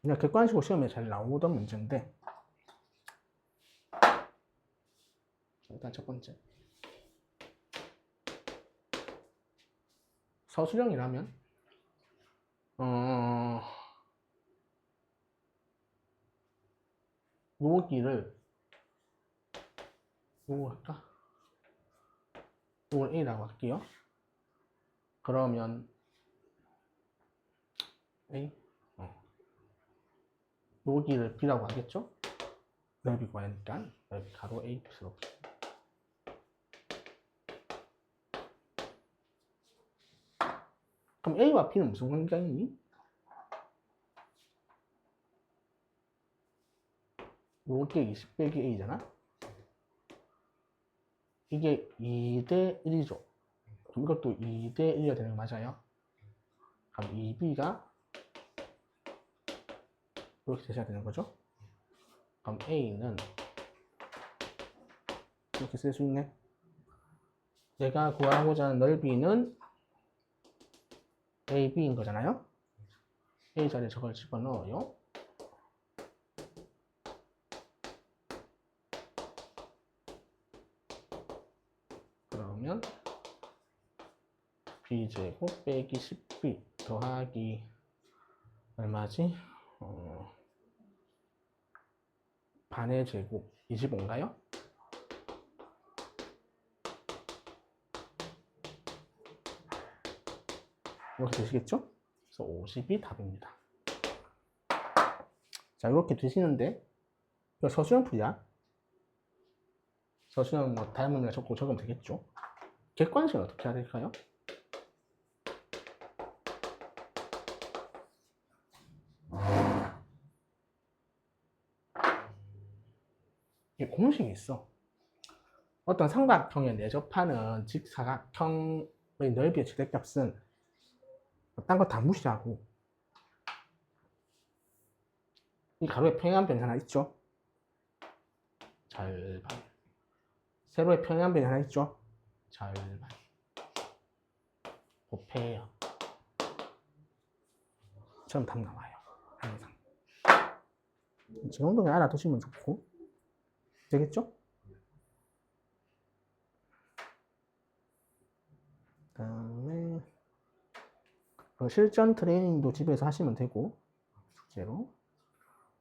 그냥 객관식으로 시험에 잘 나오던 문제인데, 일단 첫 번째. 서술형이라면, 여기를, 요거 할까? 요걸 A라고 할게요. 그러면, A? 여기를 B라고 하겠죠? 넓이 구하니까, 넓이 가로 A, B로. 그럼 A와 B는 무슨 관계가 있니? 요게 20 빼기 A잖아? 이게 2대 1이죠. 그럼 이것도 2대 1이어야 되는 거 맞아요? 그럼 2B가 이렇게 되셔야 되는 거죠? 그럼 A는 이렇게 쓸 수 있네. 내가 구하고자 하는 넓이는 AB인 거잖아요? A 자리에 저걸 집어넣어요. 그러면 B제곱 빼기 10B 더하기 얼마지? 반의 제곱 25인가요? 이렇게 되시겠죠? 그래서 50이 답입니다. 자, 이렇게 되시는데, 이거 서술형 풀이야. 서술형 뭐 다른 문제가 적고 적으면 되겠죠? 객관식은 어떻게 해야 될까요? 이게 공식이 있어. 어떤 삼각형에 내접하는 직사각형의 넓이의 최대값은 딴 거 다 무시하고 이 가로의 평행한변이 하나 있죠? 절반. 세로의 평행한변이 하나 있죠? 절반. 곱해요. 처럼 답 나와요. 항상. 이 정도는 알아두시면 좋고 되겠죠? 그다음에 실전 트레이닝도 집에서 하시면 되고 숙제로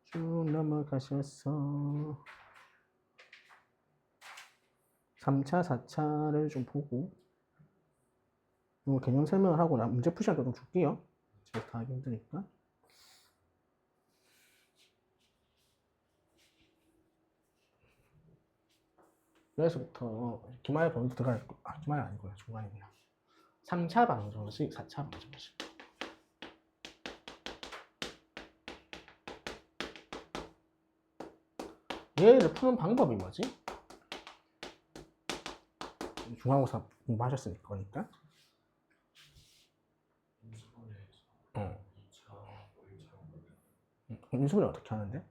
쭉 넘어가셔서 3차, 4차를 좀 보고 개념 설명을 하고 나 문제 푸시할 때 좀 줄게요. 제가 다 하기 힘드니까. 여기서부터 기말 범위부터 들어갈 거. 기말이 아니고요. 중간이구나. 3차 방정식, 4차 방정식. 얘를 푸는 방법이 뭐지? 중간고사 공부하셨으니까 그러니까. 인수분해 어떻게 하는데?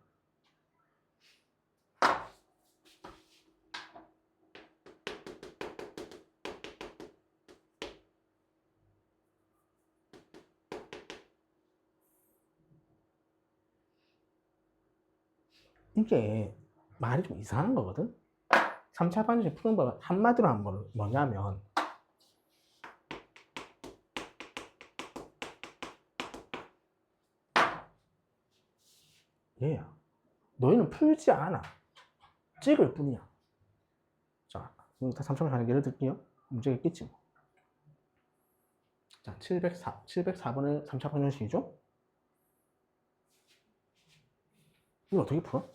이게 말이 좀 이상한 거거든? 3차 방정식 푸는 법 한마디로 하는 건 뭐냐면 얘야. 너희는 풀지 않아. 찍을 뿐이야. 자, 3차 방정식 예를 들게요. 문제가 있겠지 뭐. 자, 704번의 3차 방정식이죠? 이거 어떻게 풀어?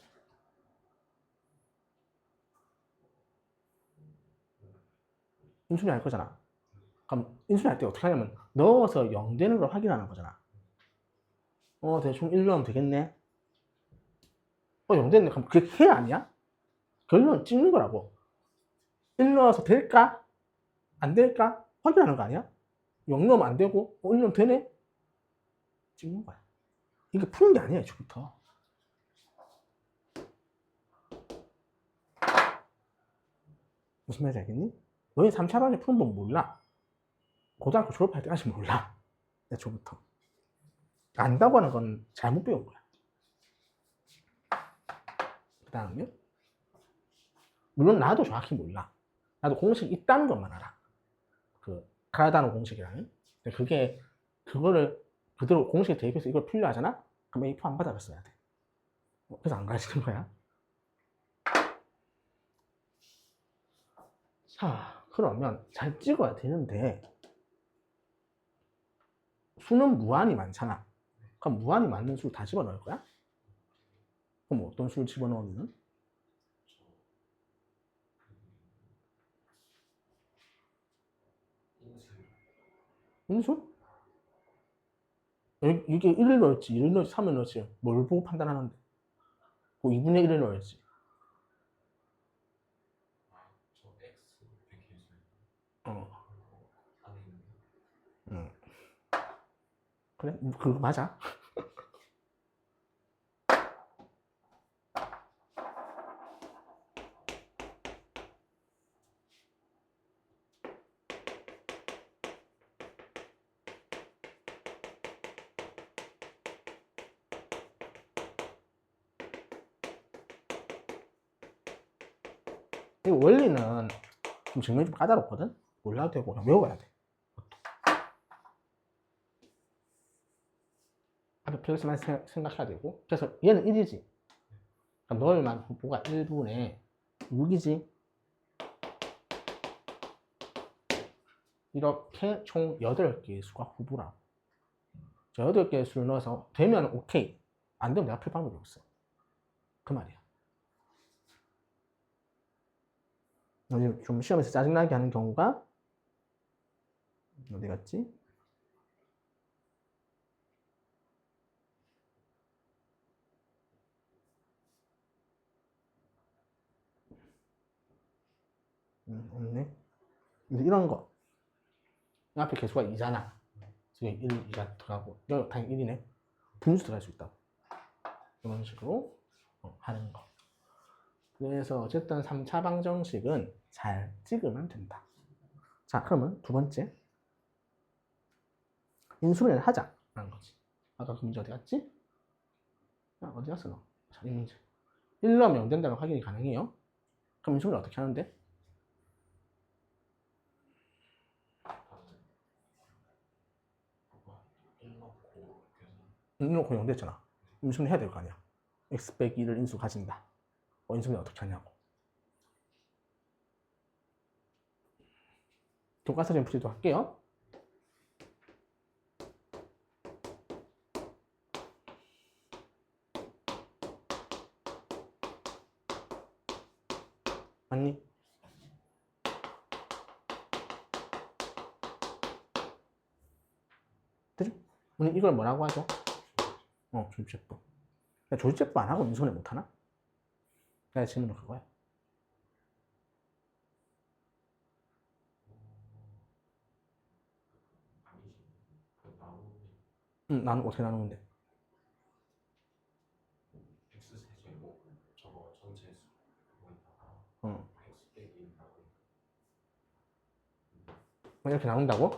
인수분해 할 거잖아. 그럼 인수분해 할 때 어떻게 하냐면 넣어서 0 되는 걸 확인하는 거잖아. 대충 1 넣으면 되겠네. 0 됐네. 그럼 그게 K 아니야? 결론 찍는 거라고. 1 넣어서 될까? 안 될까? 확인하는 거 아니야? 0 넣으면 안 되고 1 넣으면 되네? 찍는 거야. 이게 푸는 게 아니야, 애초부터. 무슨 말인지 알겠니? 너희 3차 방정식 푸는 법 몰라. 고등학교 졸업할 때까지 몰라. 애초부터. 안다고 하는 건 잘못 배운 거야. 그 다음에 물론 나도 정확히 몰라. 나도 공식이 있다는 것만 알아. 그 카라다노 공식이라는. 근데 그거를 그대로 공식에 대입해서 이걸 풀려하잖아? 그럼 A4 안 받아봤어야 돼. 그래서 안 가르치는 거야. 자, 그러면 잘 찍어야 되는데 수는 무한히 많잖아. 그럼 무한히 많은 수를 다 집어넣을 거야? 그럼 어떤 수를 집어넣으면? 인수? 이게 1을 넣을지 2를 넣을지 3을 넣을지 뭘 보고 판단하는데? 그 2분의 1을 넣을지. 어. 그래? 그거 맞아? 이 원리는 좀 증명이 좀 까다롭거든? 몰라도 되고 그냥 외워야 돼. 앞에 플러스만 생각해야 되고. 그래서 얘는 1이지. 그럼 넣을만 후보가 1분의 6이지. 이렇게 총 8개의 수가 후보라고. 저 8개의 수를 넣어서 되면 오케이. 안 되면 내가 풀 방법이 없어. 그 말이야. 좀 시험에서 짜증나게 하는 경우가 어디 갔지? 없네. 이런 거. 앞에 개수가 2잖아. 지금 1, 2가 들어가고. 이거 당연히 1이네. 분수 들어갈 수 있다고. 이런 식으로 하는 거. 그래서 어쨌든 3차 방정식은 잘 찍으면 된다. 자, 그러면 두 번째. 인수분해를 하자라는 거지. 아까 그 문제 어디 갔지? 어디 갔어 너? 자, 이 문제. 1 넣으면 0 된다는 확인이 가능해요. 그럼 인수분해 어떻게 하는데? 1 넣고 0 됐잖아. 인수분해 해야 될 거 아니야. x 빼기 1을 인수 가진다. 인수분해 어떻게 하냐고. 교과서적인 풀이도 할게요. 맞니? 그죠? 우리 이걸 뭐라고 하죠? 조집제법. 조집제법 안 하고 인수분해 못 하나? 내가 질문은 그거야. 나는 어떻게 나누면 돼? 이렇게 나눈다고?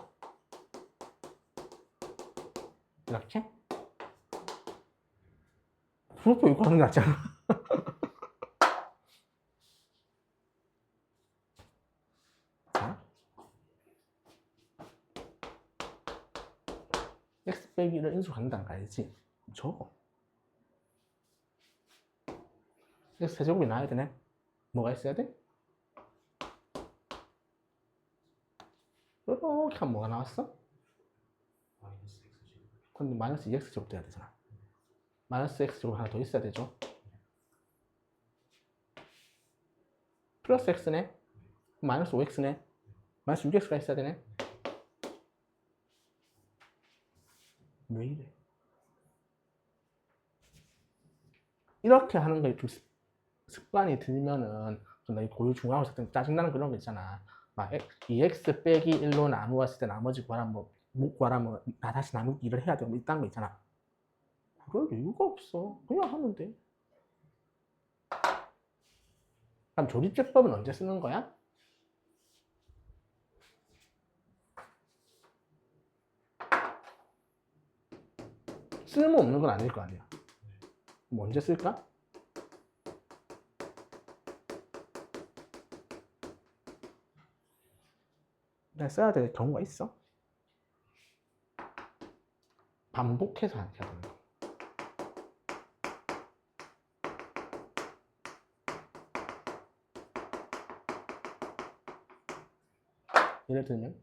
이렇게? 프로포 이거 하는 게 낫잖아. 자, x 빼기를 인수 갖는다는 거 알지? 적어. x 세제곱이 나와야 되네. 뭐가 있어야 돼? 이렇게 하면 뭐가 나왔어? 근데 마이너스 2x 제곱 돼야 되잖아. 마이너스 x 제곱 하나 더 있어야 되죠. 플러스 x네. 마이너스 5x네. 마이너스 6x가 있어야 되네. 왜 이래? 이렇게 하는 거에 좀 습관이 들면은 좀 고유 중앙에서 짜증나는 그런 거 있잖아. 막 2x 빼기 1로 나누었을 때 나머지 구하라면 못 구하라면 나 다시 나누기 를 해야 되고 뭐 이딴 거 있잖아. 그럴 이유가 없어. 그냥 하면 돼. 그럼 조립제법은 언제 쓰는 거야? 쓸모없는 건 아닐 거 아니야. 뭐 언제 쓸까? 써야 될 경우가 있어. 반복해서 해야 되는 거. 예를 들면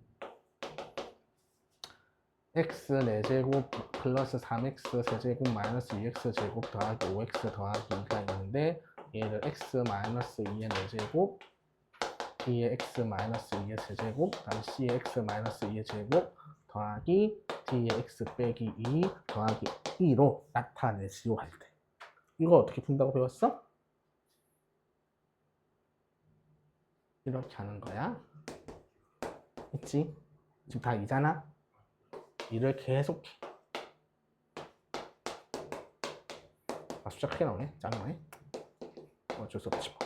x 4제곱 플러스 3x 세제곱 마이너스 2x 제곱 더하기 5x 더하기 2가 있는데 얘를 x 마이너스 2의 4제곱 b의 x 마이너스 2의 세제곱 다음 c의 x 마이너스 2의 제곱 더하기 d의 x 빼기 2 더하기 2로 나타내시오 할 때 이거 어떻게 푼다고 배웠어? 이렇게 하는 거야. 있지? 지금 다 2잖아? 2를 계속해. 아, 숫자 크게 나오네? 짜증나네? 어쩔 수 없지 뭐.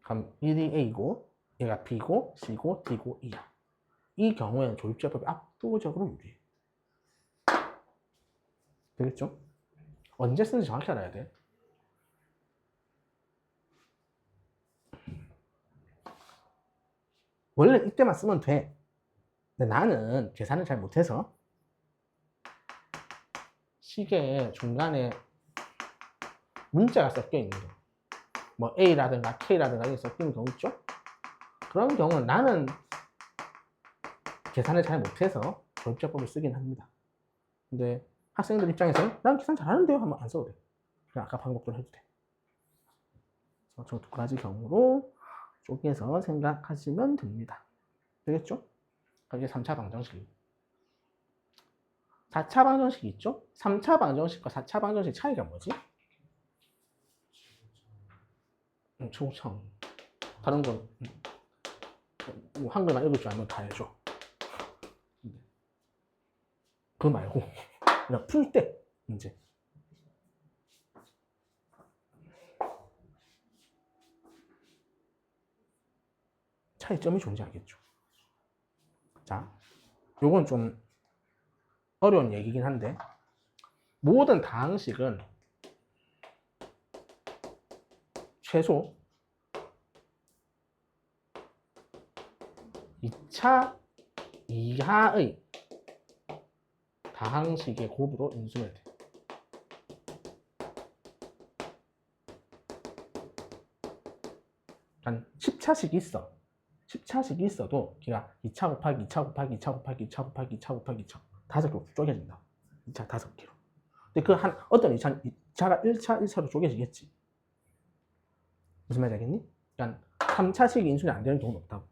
그럼 1이 A고 얘가 B고 C고 D고 E야. 이 경우에는 조립제법이 압도적으로 유리해. 되겠죠? 언제 쓰는지 정확히 알아야 돼. 원래 이때만 쓰면 돼. 근데 나는 계산을 잘 못해서 시계에 중간에 문자가 섞여 있는 거. 뭐 A라든가 K라든가 이렇게 섞여 있는 경우 있죠? 그런 경우는 나는 계산을 잘 못해서 조립제법을 쓰긴 합니다. 근데 학생들 입장에서는 난 계산 잘하는데요 하면 안 써도 돼. 그냥 아까 방법대로 해도 돼. 그래서 저 두 가지 경우로 쪼개서 생각하시면 됩니다. 되겠죠? 이게 3차 방정식. 4차 방정식 있죠? 3차 방정식과 4차 방정식 차이가 뭐지? 초청. 다른 건 뭐 한글만 읽을 줄 알면 다 해줘. 그거 말고 그냥 풀 때 문제. 차이점이 존재하겠죠. 자, 요건 좀 어려운 얘기긴 한데 모든 다항식은 최소 2차 이하의 다항식의 곱으로 인수해야 돼. 한 10차식이 있어. 10차식이 있어도 걔가 2차 곱하기 2차 곱하기 2차 곱하기 2차 곱하기 2차 곱하기 2차 5개로 쪼개진다. 2차 5개로. 근데 그 한 어떤 2차가 1차로 쪼개지겠지. 무슨 말인지 알겠니? 그러니까 3차식이 인수이 안 되는 경우는 없다고.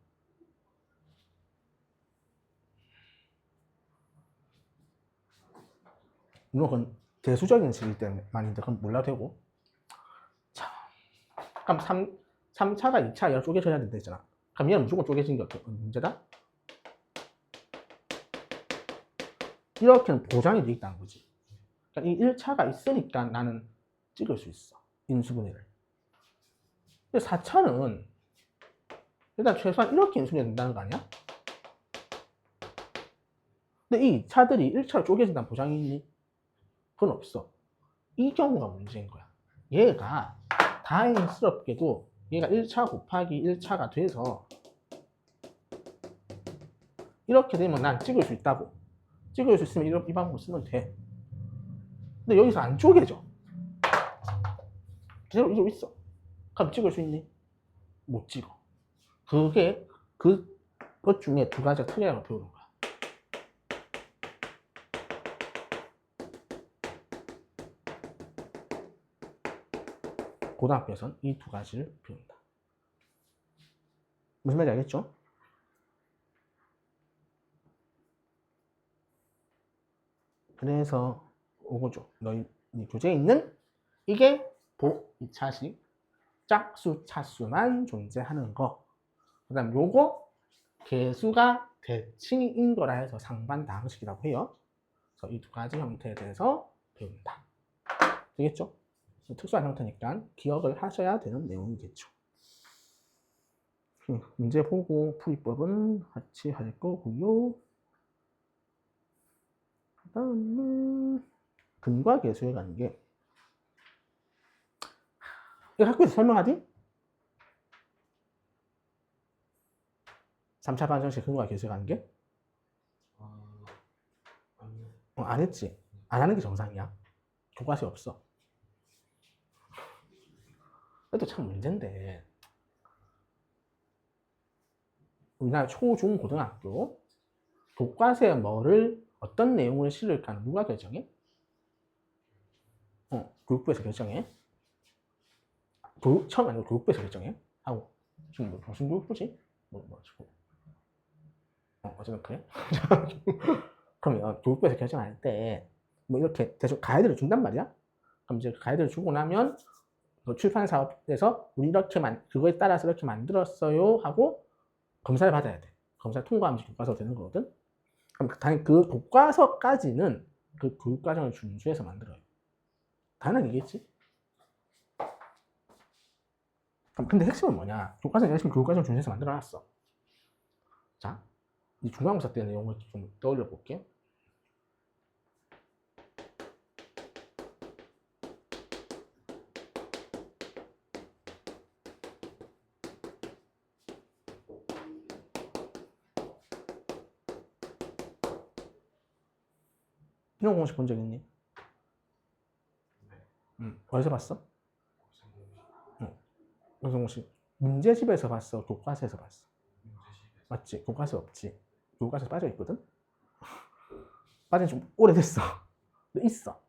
물론 그건 대수적인 식이기 때문에만인데 그건 몰라도 되고. 자, 그럼 3차가 2차 얘가 쪼개져야 된다 했잖아. 그럼 얘는 무조건 쪼개진 게 어떤 문제다? 이렇게는 보장이 돼 있다는 거지. 그러니까 이 1차가 있으니까 나는 찍을 수 있어. 인수분해를. 근데 4차는 일단 최소한 이렇게 인수분해가 된다는 거 아니야? 근데 이 차들이 1차로 쪼개진다는 보장이 있니? 그건 없어. 이 경우가 문제인 거야. 얘가 다행스럽게도 얘가 1차 곱하기 1차가 돼서 이렇게 되면 난 찍을 수 있다고. 찍을 수 있으면 이 방법 쓰면 돼. 근데 여기서 안 쪼개져. 그대로 이러고 있어. 그럼 찍을 수 있니? 못 찍어. 그게 그것 중에 두 가지가 틀리다고 배우는 거야. 고등학교에서는 이 두 가지를 배운다. 무슨 말인지 알겠죠? 그래서 오거죠. 너희 교재에 있는 이게 보2차식 짝수 차수만 존재하는 거. 그 다음 요거 개수가 대칭인 거라 해서 상반다항식이라고 해요. 그래서 이 두 가지 형태에 대해서 배운다. 되겠죠? 특수한 형태니까 기억을 하셔야 되는 내용이겠죠. 문제 보고 풀이법은 같이 할 거고요. 그 다음은 근과 계수의 관계. 이거 학교에서 설명하지? 3차 방정식 근과 계수의 관계? 안 했지? 안 하는 게 정상이야. 교과서에 없어. 그래도 참 문제인데. 우리나라 초, 중, 고등학교 교과서에 뭐를 어떤 내용을 실을까는 누가 결정해? 교육부에서 결정해. 처음 아니고 교육부에서 결정해. 하고 지금 뭐 무슨 교육부지? 어쨌든 그래. 그러면 교육부에서 결정할 때 뭐 이렇게 대충 가이드를 준단 말이야. 그럼 이제 가이드를 주고 나면 출판 사업에서 우리 이렇게 그거에 따라서 이렇게 만들었어요 하고 검사를 받아야 돼. 검사 통과하면 교과서 되는 거거든. 그럼 당연히 그 교과서까지는 그 교육과정을 준수해서 만들어요. 당연한 얘기겠지. 그럼 근데 핵심은 뭐냐? 교과서 열심히 교육과정을 준수해서 만들어놨어. 자, 이 중간고사 때 내용을 좀 떠올려 볼게. 이런 공식 본 적 있니? 어디서 봤어? 무슨 공식? 문제집에서 봤어? 교과서에서 봤어? 맞지? 교과서 없지? 교과서 빠져 있거든? 빠진 지 좀 오래됐어. 근데 있어.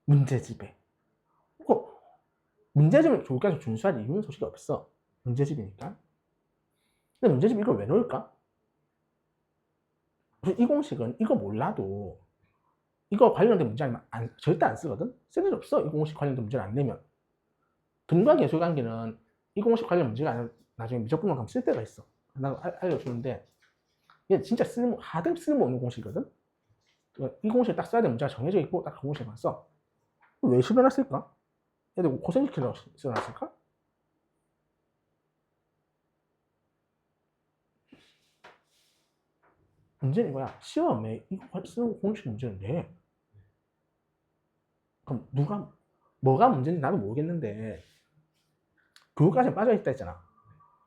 문제집에. 문제집을 교과서 준수할 이유는 솔직히 없어. 문제집이니까. 근데 문제집 이걸 왜 넣을까? 이 공식은 이거 몰라도 이거 관련된 문제 아니면 절대 안 쓰거든? 쓸 일 없어. 이 공식 관련된 문제를 안 내면. 근과 계수 관계는 이 공식 관련 문제가 아니라 나중에 미적분만 가면 쓸 때가 있어. 나 알려주는데 얘 진짜 하등 쓸모없는 공식이거든? 이 공식을 딱 써야 되는 문제가 정해져 있고 딱 그 공식만 써. 왜 실어놨을까? 얘들 고생시키려고 실어놨을까? 문제는 이거야. 시험에 이거 쓰는 공식 문제는 내. 그럼 뭐가 문제인지 나도 모르겠는데 교과서에 빠져있다 했잖아.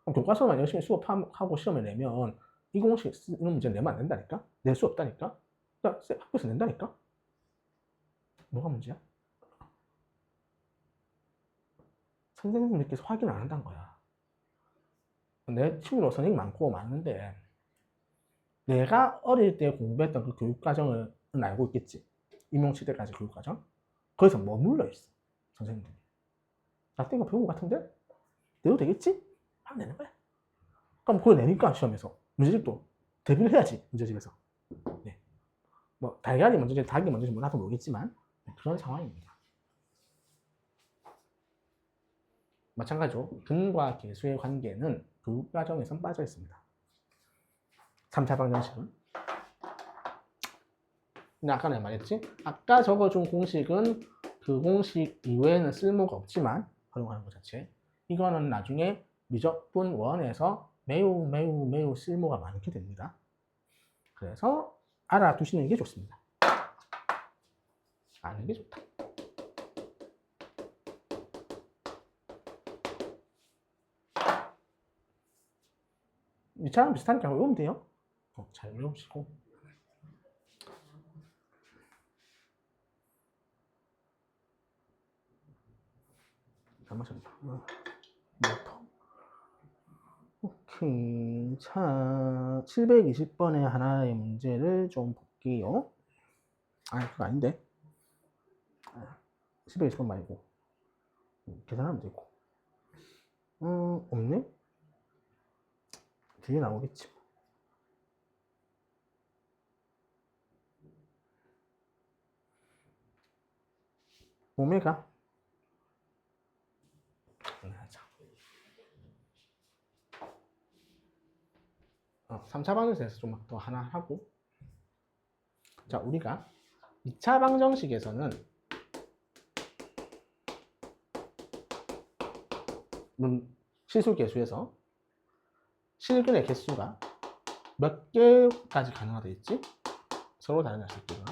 그럼 교과서만 열심히 수업하고 시험을 내면 이 공식 쓰는 문제는 내면 안 된다니까? 낼 수 없다니까? 그러니까 학교에서 낸다니까? 뭐가 문제야? 선생님들께서 확인 안 한다는 거야. 내 친구로 선생님 많고 많은데 내가 어릴 때 공부했던 그 교육과정을 알고 있겠지. 임용시대까지 교육과정. 거기서 머물러 있어. 선생님들이. 나 때가 배운 것 같은데? 내도 되겠지? 하면 되는 거야. 그럼 그걸 내니까 시험에서. 문제집도 대비를 해야지. 문제집에서. 네. 뭐 달걀이 먼저지 닭이 먼저지 나도 모르겠지만 그런 상황입니다. 마찬가지로 근과 계수의 관계는 교육과정에선 빠져 있습니다. 3차 방정식은 근데 아까 내가 말했지? 아까 적어준 공식은 그 공식 이외에는 쓸모가 없지만 활용하는 것 자체 이거는 나중에 미적분 1에서 매우 쓸모가 많게 됩니다. 그래서 알아두시는 게 좋습니다. 아는 게 좋다. 이차랑 비슷하니까 외우면 돼요. 잘 외우시고. 잠깐만요. 오케이. 자, 720번의 하나의 문제를 좀 볼게요. 그거 아닌데. 720번 말고. 계산하면 되고. 없네? 뒤에 나오겠지. 오메가. 3차 방정식에서 좀 더 하나 하고. 자, 우리가 2차 방정식에서는 실수계수에서 실근의 개수가 몇 개까지 가능하다 했지? 서로 다른 녀석들은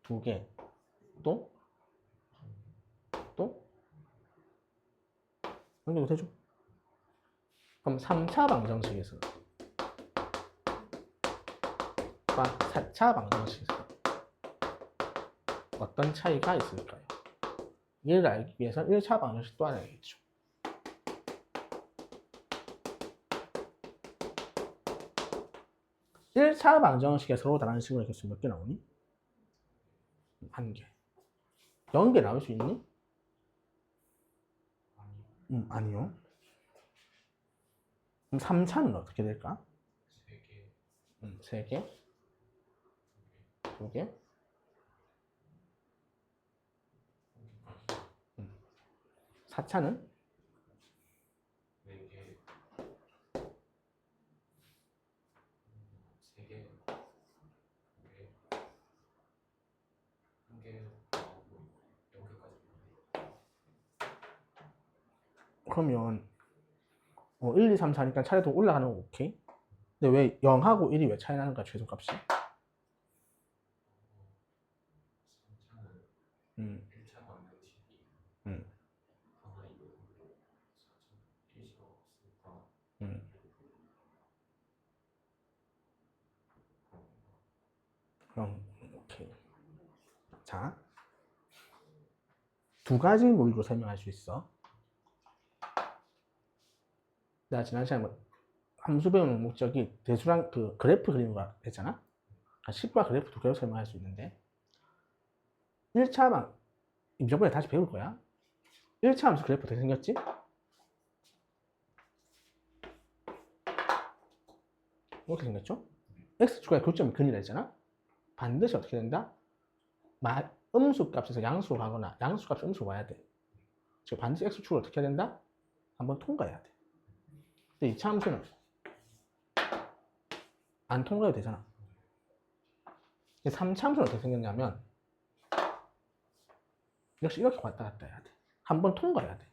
2개, 또 연결도 되죠? 그럼 3차 방정식에서 4차 방정식에서 어떤 차이가 있을까요? 이를 알기 위해서 1차 방정식도 알아야겠죠. 1차 방정식에 서로 다른 식으로 개수 몇 개 나오니? 1개. 0개 나올 수 있니? 아니요. 그럼 3차는 어떻게 될까? 3개, 2개, 4차는 4개, 3개, 1개, 나오고 0개까지. 그러면 1, 2, 3, 4니까 차례도 올라가는 거 오케이? 근데 왜 0하고 1이 왜 차이 나는가 최소값이? 3차는 1차 방정식이 하나 이거 4차 1이 없으니까 그럼 오케이. 자, 2가지 모의로 설명할 수 있어. 내가 지난 시간에 함수 배우는 목적이 대수랑 그 그래프 그리는 거 했잖아? 식과 그래프 2개로 설명할 수 있는데 1차 방 저번에 다시 배울 거야. 1차 함수 그래프 어떻게 생겼지? 이렇게 생겼죠? x축과 교점이 근이라 했잖아? 반드시 어떻게 된다? 음수 값에서 양수로 가거나 양수 값이 음수로 와야 돼. 즉 반드시 x축을 어떻게 해야 된다? 한번 통과해야 돼. 근데 2차 함수는 안 통과해도 되잖아. 3차 함수는 어떻게 생겼냐면 역시 이렇게 왔다 갔다 해야 돼. 한번 통과해야 돼.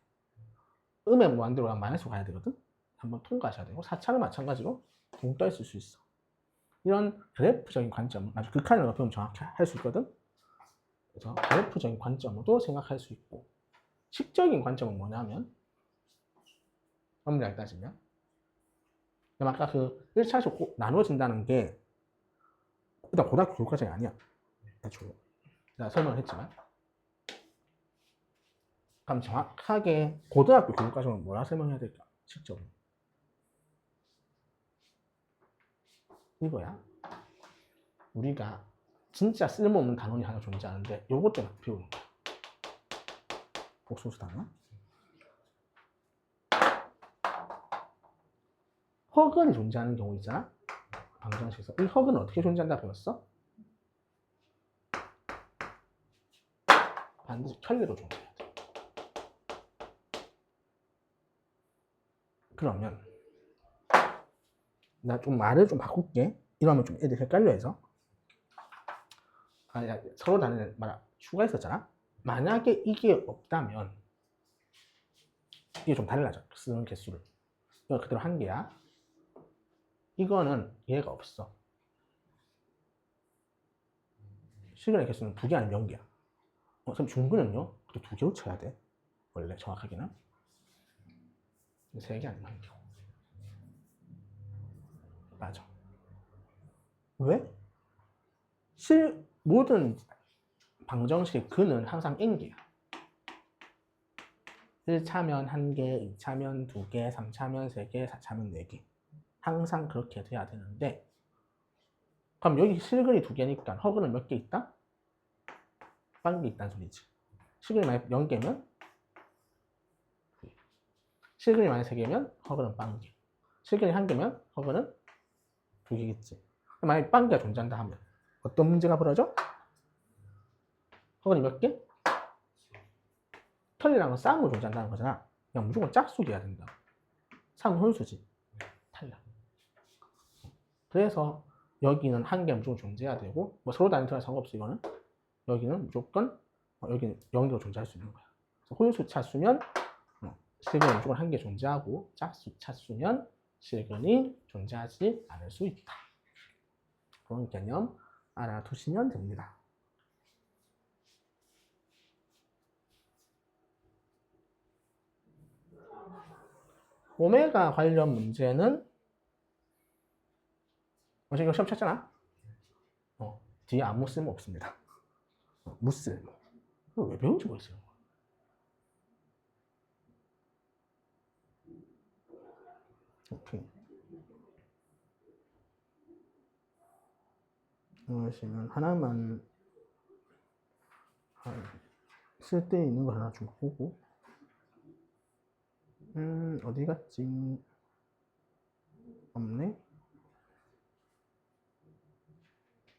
음의 무한대로 가면 마이너스 가야 되거든? 한번 통과하셔야 되고 4차는 마찬가지로 붕 떠 있을 수 있어. 이런 그래프적인 관점은 아주 극한을 높이면 정확히 할 수 있거든? 그래서 그래프적인 관점으로도 생각할 수 있고 식적인 관점은 뭐냐면 엄밀하게 따지면 아까 그 1차식 나눠진다는 게 일단 고등학교 교육과정이 아니야. 대충 내가 설명을 했지만 그럼 정확하게 고등학교 교육과정은 뭐라 설명해야 될까? 식적으로 이거야. 우리가 진짜 쓸모없는 단원이 하나 존재하는데 요것 때문에 배우는 거야. 옥수수 단원. 허근이 존재하는 경우 있잖아. 방정식에서 이 허근은 어떻게 존재한다 배웠어? 반드시 켤레로 존재해야 돼. 그러면 나 좀 말을 좀 바꿀게. 이러면 좀 애들 헷갈려해서. 서로 다른 말 추가했었잖아. 만약에 이게 없다면 이게 좀 달라져. 쓰는 개수를. 이거 그대로 1개야. 이거는 얘가 없어. 실근의 개수는 2개 아니면 0개야. 그럼 중근은요? 또 2개로 쳐야 돼. 원래 정확하게는 3개 아니면 1개. 맞아. 왜? 모든 방정식의 근은 항상 n개야. 1차면 1개, 2차면 2개, 3차면 3개, 4차면 4개. 항상 그렇게 돼야 되는데 그럼 여기 실근이 2개니까 허근은 몇 개 있다? 1개 있다는 소리지. 실근이 만약 0개면 실근이 만약 3개면 허근은 1개. 실근이 1개면 허근은 2개겠지. 만약 1개가 존재한다 하면 어떤 문제가 벌어져? 허근이 몇 개? 털이랑은 쌍으로 존재한다는 거잖아. 그냥 무조건 짝수기해야 된다. 3은 홀수지. 탈락. 그래서 여기는 1개 무조건 존재해야 되고 뭐 서로 다른 틀은 상관없어. 이거는 여기는 무조건 여기는 0개로 존재할 수 있는 거야. 그래서 홀수 차수면 실근은 무조건 한 개 존재하고 짝수 실근이 존재하지 않을 수 있다. 그런 개념 알아두시면 됩니다. 오메가 관련 문제는 이거 시험 쳤잖아. 뒤에 아무 쓸모 없습니다. 무쓸모. 이거 왜 배운지 모르겠어요. 오케이. 그러시면 하나만 쓸 데 있는 거 하나 좀 보고. 어디 갔지? 없네.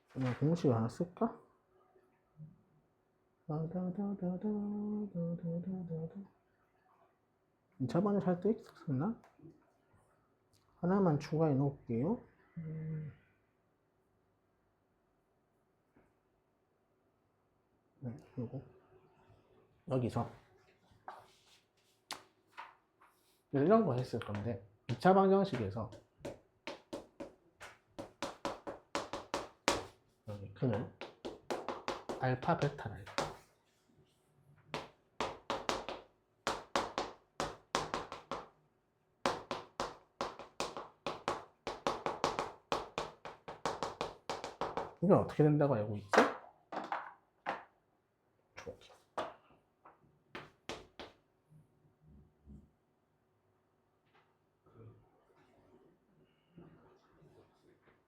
그냥 공식을 하나 쓸까? 2차 반에 살 때 있었나? 하나만 추가해 놓을게요. 그리고 여기서 이런 거 했을 건데 2차 방정식에서 여기 그는 알파 베타라 해요. 이건 어떻게 된다고 알고 있지? 좋게.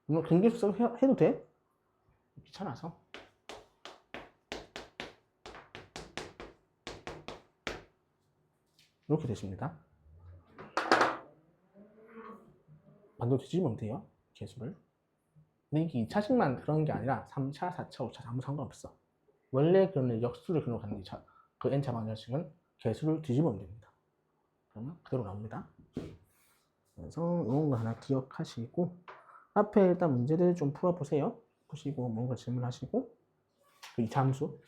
이거 근계수석 해도 돼? 귀찮아서. 이렇게 되십니다. 반도 뒤집으면 돼요. 개수를. 근데 이게 2차식만 그런 게 아니라 3차, 4차, 5차 아무 상관없어. 원래 그런 역수를 그리고 가는 그 n차 방정식은 개수를 뒤집으면 됩니다. 그러면 그대로 나옵니다. 그래서 이런 거 하나 기억하시고 앞에 일단 문제들 좀 풀어보세요. 보시고 뭔가 질문하시고 그 2차 함수